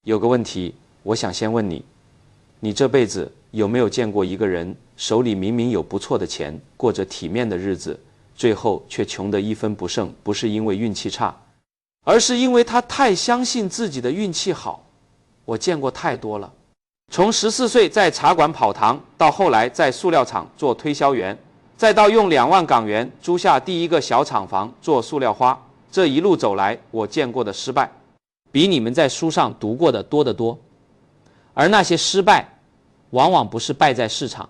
有个问题，我想先问你，你这辈子有没有见过一个人手里明明有不错的钱，过着体面的日子，最后却穷得一分不剩，不是因为运气差，而是因为他太相信自己的运气好。我见过太多了，从14岁在茶馆跑堂，到后来在塑料厂做推销员，再到用2万港元租下第一个小厂房做塑料花，这一路走来，我见过的失败比你们在书上读过的多得多。而那些失败往往不是败在市场，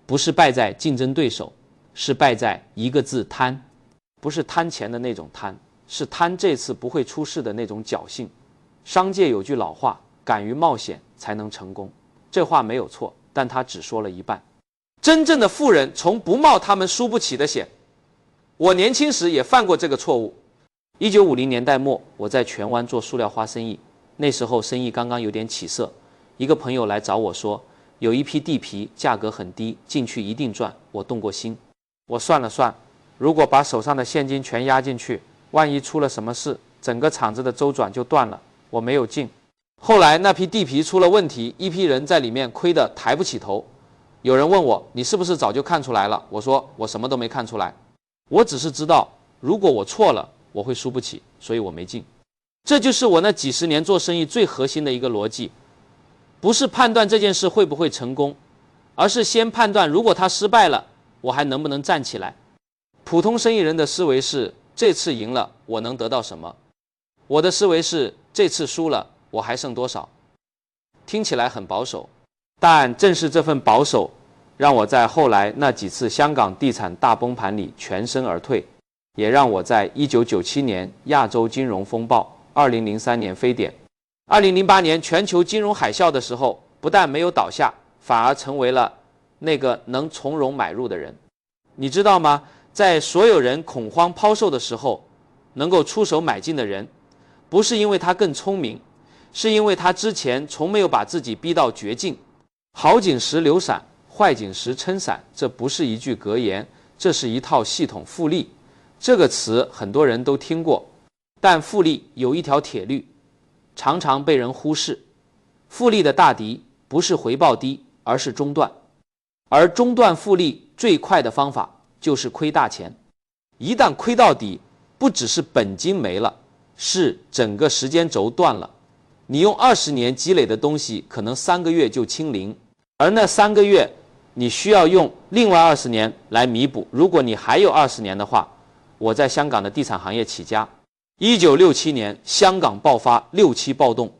不是败在竞争对手，是败在一个字贪。不是贪钱的那种贪，是贪这次不会出事的那种侥幸。商界有句老话，敢于冒险才能成功，这话没有错，但他只说了一半。真正的富人从不冒他们输不起的险。我年轻时也犯过这个错误。1950年代末，我在荃湾做塑料花生意，那时候生意刚刚有点起色。一个朋友来找我说，有一批地皮价格很低，进去一定赚。我动过心，我算了算，如果把手上的现金全压进去，万一出了什么事，整个厂子的周转就断了。我没有进。后来那批地皮出了问题，一批人在里面亏得抬不起头。有人问我，你是不是早就看出来了？我说我什么都没看出来，我只是知道如果我错了，我会输不起，所以我没进。这就是我那几十年做生意最核心的一个逻辑，不是判断这件事会不会成功，而是先判断如果它失败了，我还能不能站起来。普通生意人的思维是，这次赢了我能得到什么？我的思维是，这次输了我还剩多少？听起来很保守，但正是这份保守，让我在后来那几次香港地产大崩盘里全身而退，也让我在1997年亚洲金融风暴、2003年非典、2008年全球金融海啸的时候，不但没有倒下，反而成为了那个能从容买入的人。你知道吗？在所有人恐慌抛售的时候，能够出手买进的人，不是因为他更聪明，是因为他之前从没有把自己逼到绝境。好景时留伞，坏景时撑伞，这不是一句格言，这是一套系统复利。这个词很多人都听过，但复利有一条铁律，常常被人忽视。复利的大敌不是回报低，而是中断。而中断复利最快的方法就是亏大钱。一旦亏到底，不只是本金没了，是整个时间轴断了。你用20年积累的东西，可能3个月就清零，而那3个月你需要用另外20年来弥补。如果你还有20年的话，我在香港的地产行业起家，1967年香港爆发6、7暴动，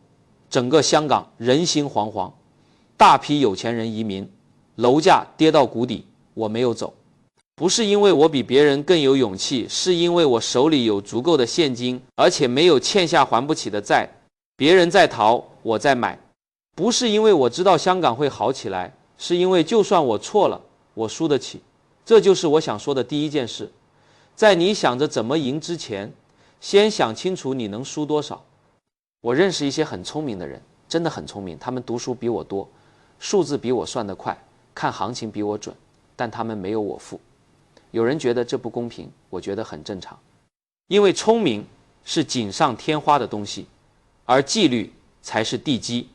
整个香港人心惶惶，大批有钱人移民，楼价跌到谷底，我没有走。不是因为我比别人更有勇气，是因为我手里有足够的现金，而且没有欠下还不起的债。别人在逃，我在买。不是因为我知道香港会好起来，是因为就算我错了，我输得起。这就是我想说的第一件事。在你想着怎么赢之前，先想清楚你能输多少。我认识一些很聪明的人，真的很聪明，他们读书比我多，数字比我算得快，看行情比我准，但他们没有我富。有人觉得这不公平，我觉得很正常，因为聪明是锦上添花的东西，而纪律才是地基。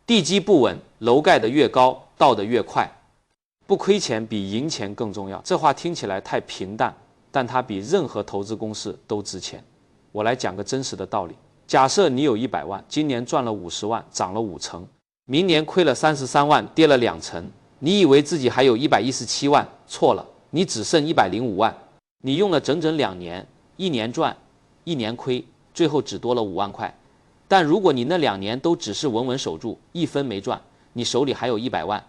地基不稳，楼盖得越高，倒得越快。不亏钱比赢钱更重要。这话听起来太平淡，但它比任何投资公式都值钱。我来讲个真实的道理。假设你有100万，今年赚了50万，涨了5成，明年亏了33万，跌了2成，你以为自己还有117万，错了，你只剩105万。你用了整整2年，1年赚1年亏，最后只多了5万块。但如果你那2年都只是稳稳守住，1分没赚，你手里还有100万。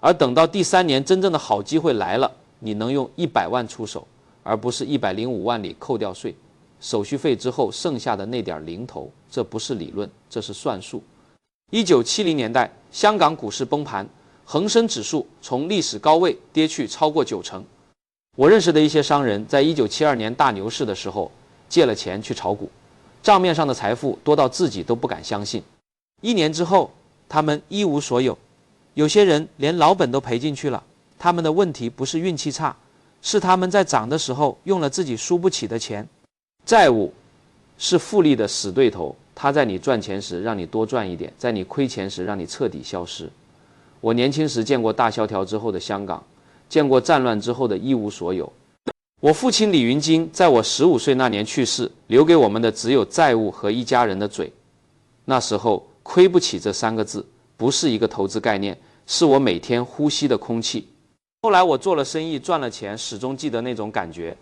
而等到第3年真正的好机会来了，你能用100万出手，而不是105万里扣掉税、手续费之后剩下的那点零头。这不是理论，这是算术。1970年代香港股市崩盘，恒生指数从历史高位跌去超过9成。我认识的一些商人在1972年大牛市的时候借了钱去炒股，账面上的财富多到自己都不敢相信。1年之后，他们一无所有，有些人连老本都赔进去了。他们的问题不是运气差，是他们在涨的时候用了自己输不起的钱。债务是复利的死对头，它在你赚钱时让你多赚一点，在你亏钱时让你彻底消失。我年轻时见过大萧条之后的香港，见过战乱之后的一无所有。我父亲李云金在我15岁那年去世，留给我们的只有债务和一家人的嘴。那时候亏不起这3个字不是一个投资概念，是我每天呼吸的空气。后来我做了生意赚了钱，始终记得那种感觉。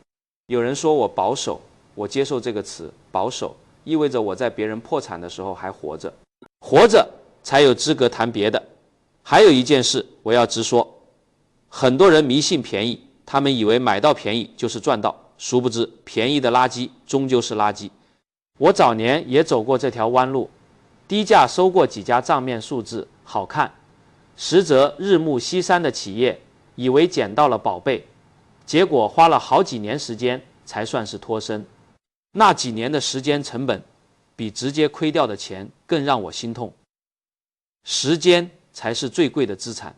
有人说我保守，我接受这个词，保守意味着我在别人破产的时候还活着，活着才有资格谈别的。还有一件事我要直说，很多人迷信便宜，他们以为买到便宜就是赚到，殊不知便宜的垃圾终究是垃圾。我早年也走过这条弯路，低价收过几家账面数字好看，实则日暮西山的企业，以为捡到了宝贝，结果花了好几年时间才算是脱身。那几年的时间成本比直接亏掉的钱更让我心痛。时间才是最贵的资产，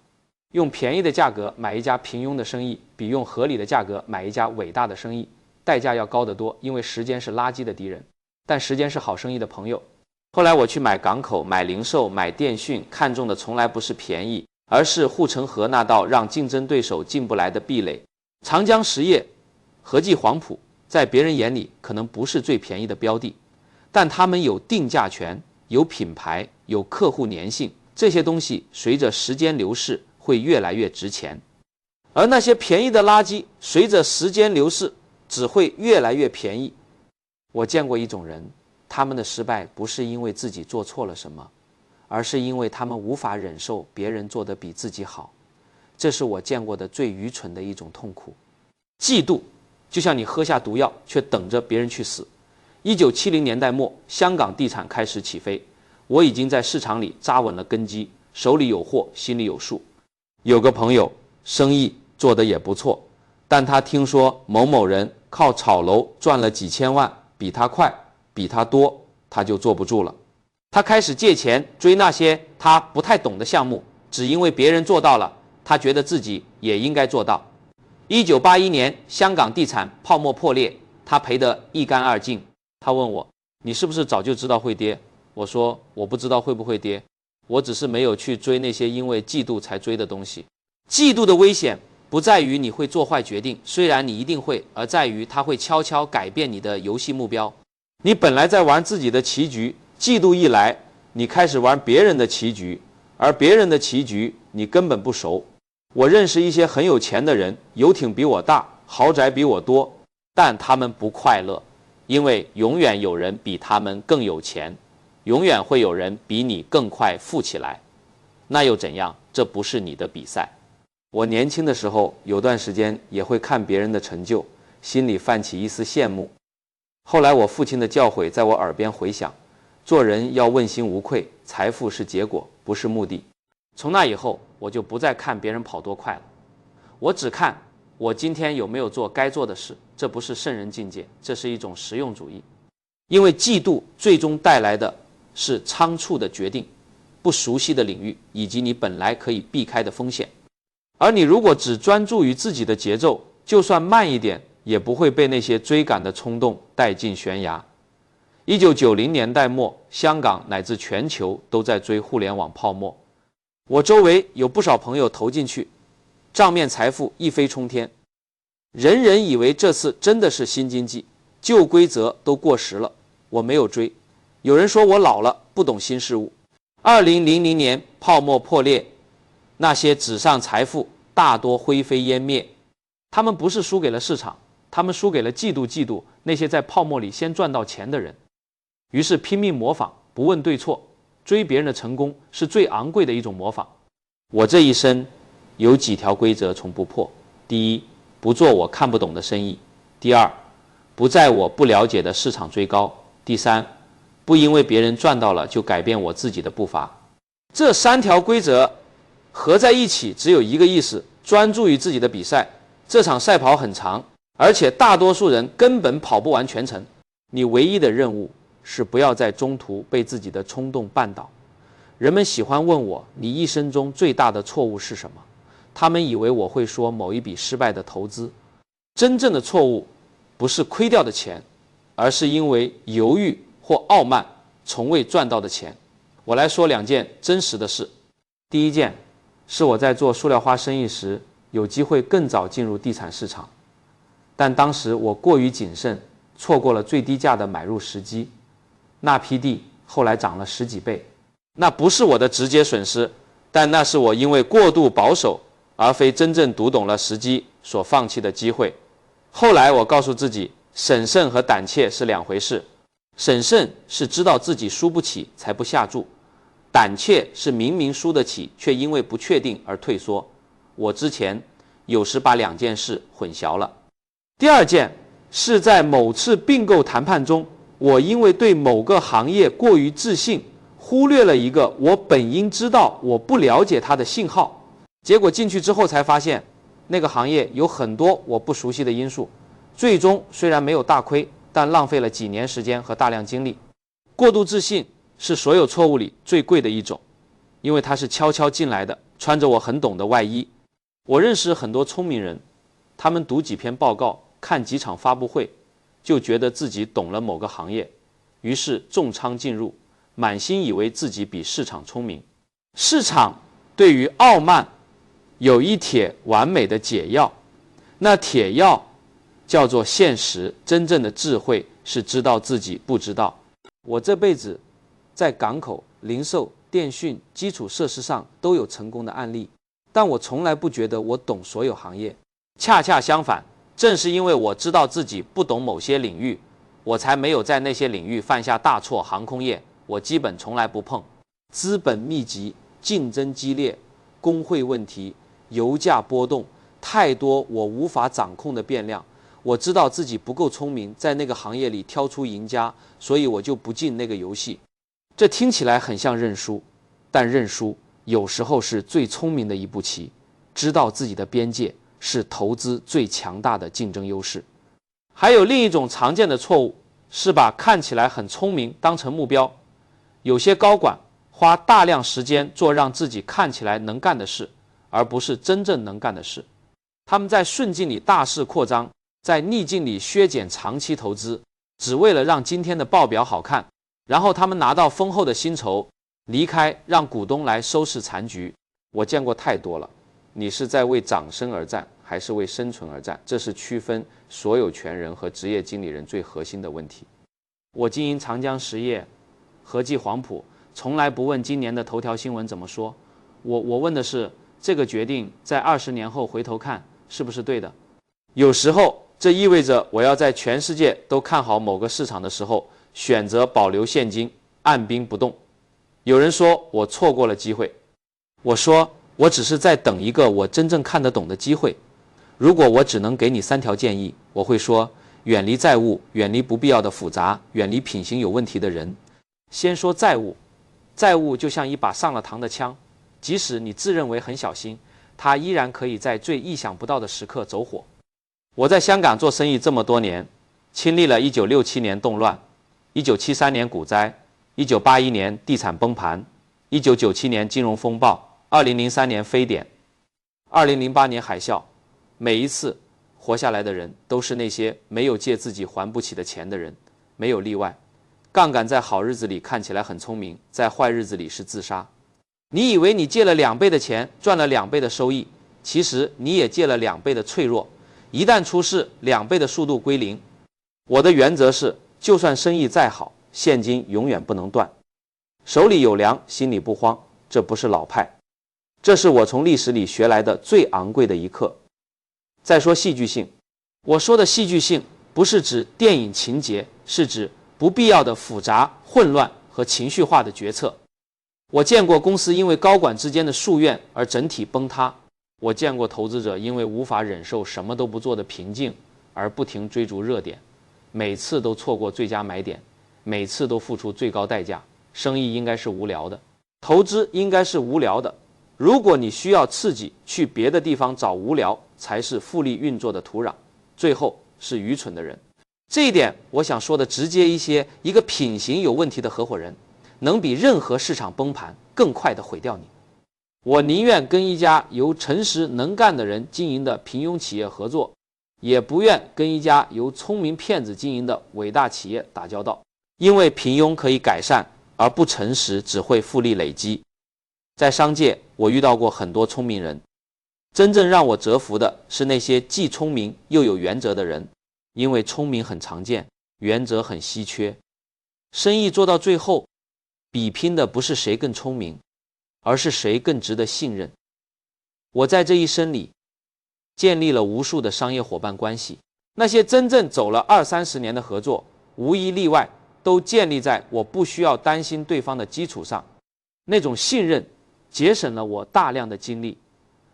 用便宜的价格买一家平庸的生意，比用合理的价格买一家伟大的生意代价要高得多，因为时间是垃圾的敌人，但时间是好生意的朋友。后来我去买港口、买零售、买电讯，看中的从来不是便宜，而是护城河那道让竞争对手进不来的壁垒。长江实业、和记黄埔在别人眼里可能不是最便宜的标的，但他们有定价权，有品牌，有客户粘性，这些东西随着时间流逝会越来越值钱。而那些便宜的垃圾随着时间流逝只会越来越便宜。我见过一种人，他们的失败不是因为自己做错了什么，而是因为他们无法忍受别人做得比自己好。这是我见过的最愚蠢的一种痛苦。嫉妒就像你喝下毒药却等着别人去死。1970年代末，香港地产开始起飞，我已经在市场里扎稳了根基，手里有货，心里有数。有个朋友生意做得也不错，但他听说某某人靠炒楼赚了几千万，比他快，比他多，他就坐不住了。他开始借钱追那些他不太懂的项目，只因为别人做到了，他觉得自己也应该做到。1981年，香港地产泡沫破裂，他赔得一干二净。他问我，你是不是早就知道会跌？我说，我不知道会不会跌，我只是没有去追那些因为嫉妒才追的东西。嫉妒的危险不在于你会做坏决定，虽然你一定会，而在于它会悄悄改变你的游戏目标。你本来在玩自己的棋局，嫉妒一来，你开始玩别人的棋局，而别人的棋局你根本不熟。我认识一些很有钱的人，游艇比我大，豪宅比我多，但他们不快乐，因为永远有人比他们更有钱，永远会有人比你更快富起来。那又怎样？这不是你的比赛。我年轻的时候有段时间也会看别人的成就，心里泛起一丝羡慕。后来我父亲的教诲在我耳边回响，做人要问心无愧，财富是结果，不是目的。从那以后，我就不再看别人跑多快了，我只看我今天有没有做该做的事。这不是圣人境界，这是一种实用主义。因为嫉妒最终带来的是仓促的决定，不熟悉的领域，以及你本来可以避开的风险。而你如果只专注于自己的节奏，就算慢一点，也不会被那些追赶的冲动带进悬崖。1990年代末，香港乃至全球都在追互联网泡沫。我周围有不少朋友投进去，账面财富一飞冲天，人人以为这次真的是新经济，旧规则都过时了。我没有追，有人说我老了，不懂新事物。2000年泡沫破裂，那些纸上财富大多灰飞烟灭，他们不是输给了市场，他们输给了嫉妒那些在泡沫里先赚到钱的人。于是拼命模仿，不问对错，追别人的成功是最昂贵的一种模仿。我这一生有几条规则从不破：第一，不做我看不懂的生意；第二，不在我不了解的市场追高；第三，不因为别人赚到了就改变我自己的步伐。这3条规则合在一起只有一个意思：专注于自己的比赛。这场赛跑很长，而且大多数人根本跑不完全程。你唯一的任务是不要在中途被自己的冲动绊倒。人们喜欢问我，你一生中最大的错误是什么？他们以为我会说某一笔失败的投资。真正的错误不是亏掉的钱，而是因为犹豫或傲慢从未赚到的钱。我来说2件真实的事。第一件是我在做塑料花生意时，有机会更早进入地产市场，但当时我过于谨慎，错过了最低价的买入时机。那批地后来涨了10几倍，那不是我的直接损失，但那是我因为过度保守而非真正读懂了时机所放弃的机会。后来我告诉自己，审慎和胆怯是2回事。审慎是知道自己输不起才不下注，胆怯是明明输得起却因为不确定而退缩。我之前有时把2件事混淆了。第二件是在某次并购谈判中，我因为对某个行业过于自信，忽略了一个我本应知道我不了解它的信号，结果进去之后才发现那个行业有很多我不熟悉的因素，最终虽然没有大亏，但浪费了几年时间和大量精力。过度自信是所有错误里最贵的一种，因为它是悄悄进来的，穿着我很懂的外衣。我认识很多聪明人，他们读几篇报告，看几场发布会，就觉得自己懂了某个行业，于是重仓进入，满心以为自己比市场聪明。市场对于傲慢有一帖完美的解药，那帖药叫做现实。真正的智慧是知道自己不知道。我这辈子在港口、零售、电讯、基础设施上都有成功的案例，但我从来不觉得我懂所有行业。恰恰相反，正是因为我知道自己不懂某些领域，我才没有在那些领域犯下大错。航空业我基本从来不碰，资本密集，竞争激烈，工会问题，油价波动，太多我无法掌控的变量。我知道自己不够聪明，在那个行业里挑出赢家，所以我就不进那个游戏。这听起来很像认输，但认输有时候是最聪明的一步棋。知道自己的边界是投资最强大的竞争优势。还有另一种常见的错误，是把看起来很聪明当成目标。有些高管花大量时间做让自己看起来能干的事，而不是真正能干的事。他们在顺境里大肆扩张，在逆境里削减长期投资，只为了让今天的报表好看，然后他们拿到丰厚的薪酬，离开，让股东来收拾残局。我见过太多了。你是在为掌声而战，还是为生存而战？这是区分所有权人和职业经理人最核心的问题。我经营长江实业、和记黄埔，从来不问今年的头条新闻怎么说，我问的是这个决定在20年后回头看是不是对的。有时候这意味着我要在全世界都看好某个市场的时候，选择保留现金，按兵不动。有人说我错过了机会，我说我只是在等一个我真正看得懂的机会。如果我只能给你3条建议，我会说：远离债务，远离不必要的复杂，远离品行有问题的人。先说债务，债务就像一把上了膛的枪，即使你自认为很小心，它依然可以在最意想不到的时刻走火。我在香港做生意这么多年，经历了1967年动乱、1973年股灾、1981年地产崩盘、1997年金融风暴、2003年非典、2008年海啸。每一次活下来的人都是那些没有借自己还不起的钱的人，没有例外。杠杆在好日子里看起来很聪明，在坏日子里是自杀。你以为你借了2倍的钱，赚了2倍的收益，其实你也借了2倍的脆弱。一旦出事，2倍的速度归零。我的原则是，就算生意再好，现金永远不能断。手里有粮，心里不慌，这不是老派，这是我从历史里学来的最昂贵的一课。再说戏剧性，我说的戏剧性不是指电影情节，是指不必要的复杂、混乱和情绪化的决策。我见过公司因为高管之间的夙愿而整体崩塌，我见过投资者因为无法忍受什么都不做的平静而不停追逐热点，每次都错过最佳买点，每次都付出最高代价。生意应该是无聊的，投资应该是无聊的。如果你需要刺激，去别的地方找无聊，才是复利运作的土壤，最后是愚蠢的人。这一点我想说的直接一些，一个品行有问题的合伙人能比任何市场崩盘更快地毁掉你。我宁愿跟一家由诚实能干的人经营的平庸企业合作，也不愿跟一家由聪明骗子经营的伟大企业打交道。因为平庸可以改善，而不诚实只会复利累积。在商界，我遇到过很多聪明人，真正让我折服的是那些既聪明又有原则的人，因为聪明很常见，原则很稀缺。生意做到最后，比拼的不是谁更聪明，而是谁更值得信任。我在这一生里建立了无数的商业伙伴关系，那些真正走了20-30年的合作，无一例外都建立在我不需要担心对方的基础上。那种信任节省了我大量的精力，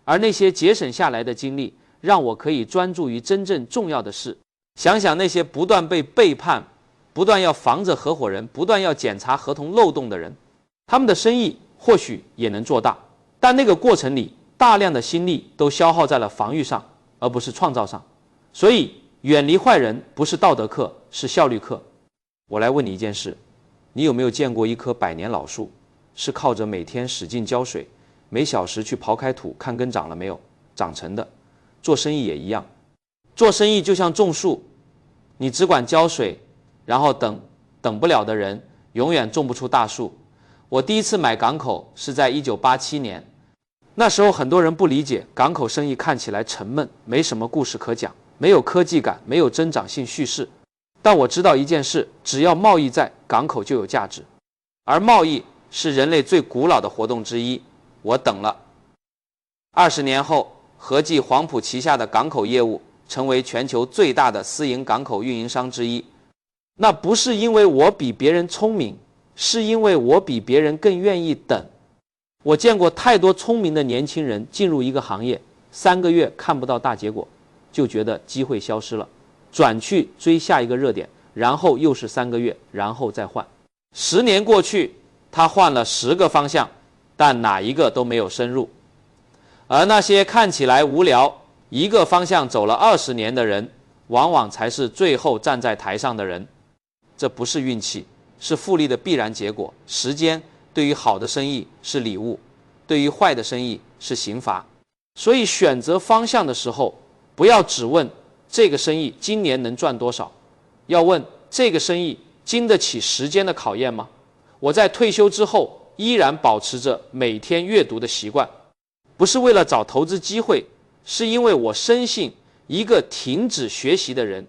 而那些节省下来的精力让我可以专注于真正重要的事。想想那些不断被背叛，不断要防着合伙人，不断要检查合同漏洞的人，他们的生意或许也能做大，但那个过程里大量的心力都消耗在了防御上，而不是创造上。所以远离坏人不是道德课，是效率课。我来问你一件事，你有没有见过一棵100年老树是靠着每天使劲浇水，每小时去刨开土看根长了没有长成的？做生意也一样，做生意就像种树，你只管浇水，然后等不了的人永远种不出大树。我第一次买港口是在1987年，那时候很多人不理解港口生意看起来沉闷，没什么故事可讲，没有科技感，没有增长性叙事。但我知道一件事，只要贸易在，港口就有价值，而贸易是人类最古老的活动之一。我等了20年后，合计黄埔旗下的港口业务成为全球最大的私营港口运营商之一。那不是因为我比别人聪明，是因为我比别人更愿意等。我见过太多聪明的年轻人进入一个行业，3个月看不到大结果，就觉得机会消失了，转去追下一个热点，然后又是3个月，然后再换。10年过去，他换了10个方向，但哪一个都没有深入。而那些看起来无聊，一个方向走了20年的人，往往才是最后站在台上的人。这不是运气，是复利的必然结果。时间对于好的生意是礼物，对于坏的生意是刑罚。所以选择方向的时候，不要只问这个生意今年能赚多少，要问这个生意经得起时间的考验吗？我在退休之后依然保持着每天阅读的习惯，不是为了找投资机会，是因为我深信一个停止学习的人，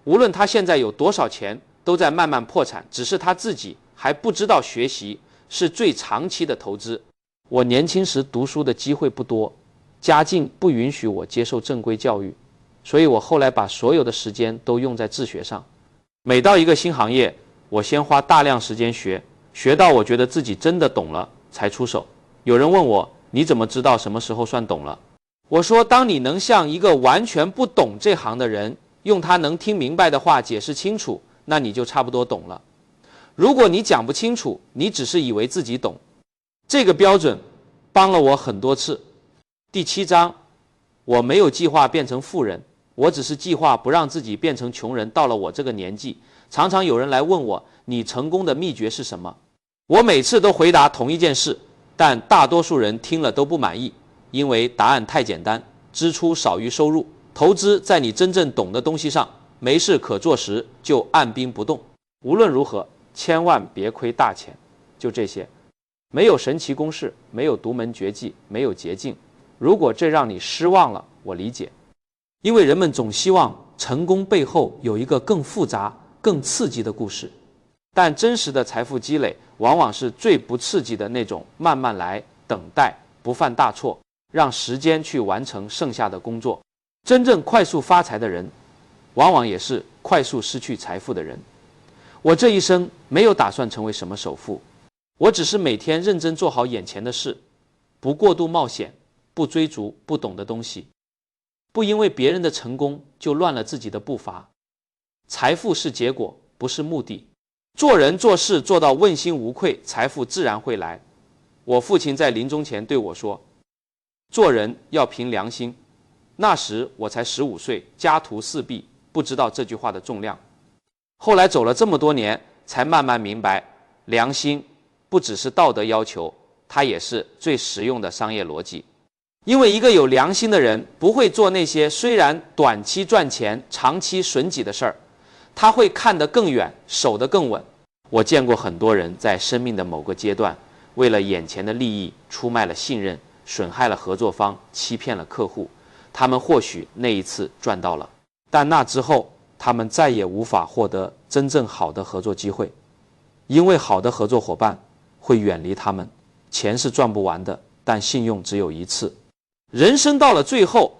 无论他现在有多少钱，都在慢慢破产，只是他自己还不知道学习是最长期的投资。我年轻时读书的机会不多，家境不允许我接受正规教育，所以我后来把所有的时间都用在自学上。每到一个新行业，我先花大量时间学，学到我觉得自己真的懂了才出手。有人问我，你怎么知道什么时候算懂了？我说，当你能向一个完全不懂这行的人，用他能听明白的话解释清楚，那你就差不多懂了。如果你讲不清楚，你只是以为自己懂。这个标准帮了我很多次。第7章，我没有计划变成富人，我只是计划不让自己变成穷人。到了我这个年纪，常常有人来问我，你成功的秘诀是什么？我每次都回答同一件事，但大多数人听了都不满意，因为答案太简单，支出少于收入，投资在你真正懂的东西上，没事可做时就按兵不动。无论如何，千万别亏大钱。就这些，没有神奇公式，没有独门绝技，没有捷径。如果这让你失望了，我理解，因为人们总希望成功背后有一个更复杂、更刺激的故事，但真实的财富积累往往是最不刺激的那种，慢慢来，等待，不犯大错，让时间去完成剩下的工作。真正快速发财的人，往往也是快速失去财富的人。我这一生没有打算成为什么首富，我只是每天认真做好眼前的事，不过度冒险，不追逐不懂的东西，不因为别人的成功就乱了自己的步伐。财富是结果，不是目的。做人做事做到问心无愧，财富自然会来。我父亲在临终前对我说，做人要凭良心。那时我才15岁，家徒四壁，不知道这句话的重量。后来走了这么多年，才慢慢明白，良心不只是道德要求，它也是最实用的商业逻辑。因为一个有良心的人不会做那些虽然短期赚钱长期损己的事儿，他会看得更远，守得更稳。我见过很多人在生命的某个阶段，为了眼前的利益出卖了信任，损害了合作方，欺骗了客户。他们或许那一次赚到了，但那之后他们再也无法获得真正好的合作机会，因为好的合作伙伴会远离他们。钱是赚不完的，但信用只有一次。人生到了最后，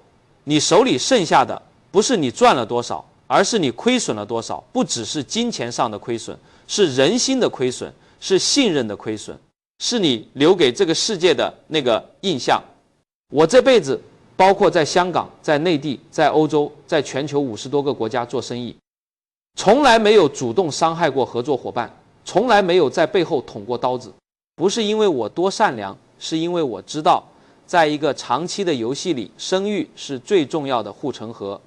你手里剩下的不是你赚了多少，而是你亏损了多少。不只是金钱上的亏损，是人心的亏损，是信任的亏损，是你留给这个世界的那个印象。我这辈子包括在香港、在内地、在欧洲、在全球50多个国家做生意，从来没有主动伤害过合作伙伴，从来没有在背后捅过刀子。不是因为我多善良，是因为我知道在一个长期的游戏里，声誉是最重要的护城河，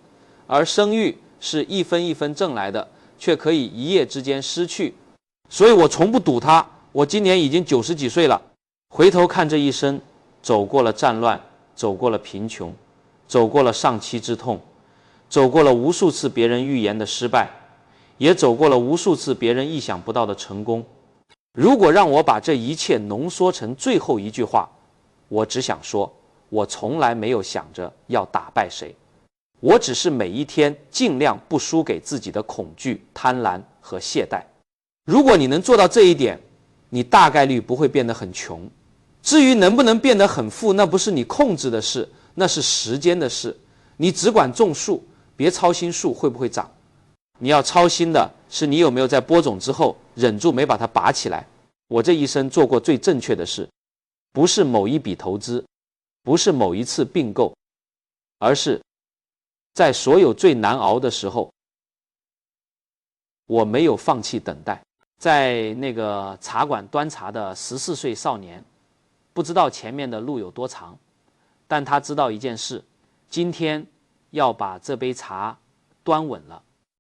而声誉是一分一分挣来的，却可以一夜之间失去。所以我从不赌它。我今年已经90几岁了，回头看这一生，走过了战乱，走过了贫穷，走过了丧妻之痛，走过了无数次别人预言的失败，也走过了无数次别人意想不到的成功。如果让我把这一切浓缩成最后一句话，我只想说，我从来没有想着要打败谁，我只是每一天尽量不输给自己的恐惧、贪婪和懈怠。如果你能做到这一点，你大概率不会变得很穷。至于能不能变得很富，那不是你控制的事，那是时间的事。你只管种树，别操心树会不会长。你要操心的是你有没有在播种之后忍住没把它拔起来。我这一生做过最正确的事，不是某一笔投资，不是某一次并购，而是在所有最难熬的时候，我没有放弃等待。在那个茶馆端茶的14岁少年，不知道前面的路有多长，但他知道一件事，今天要把这杯茶端稳了，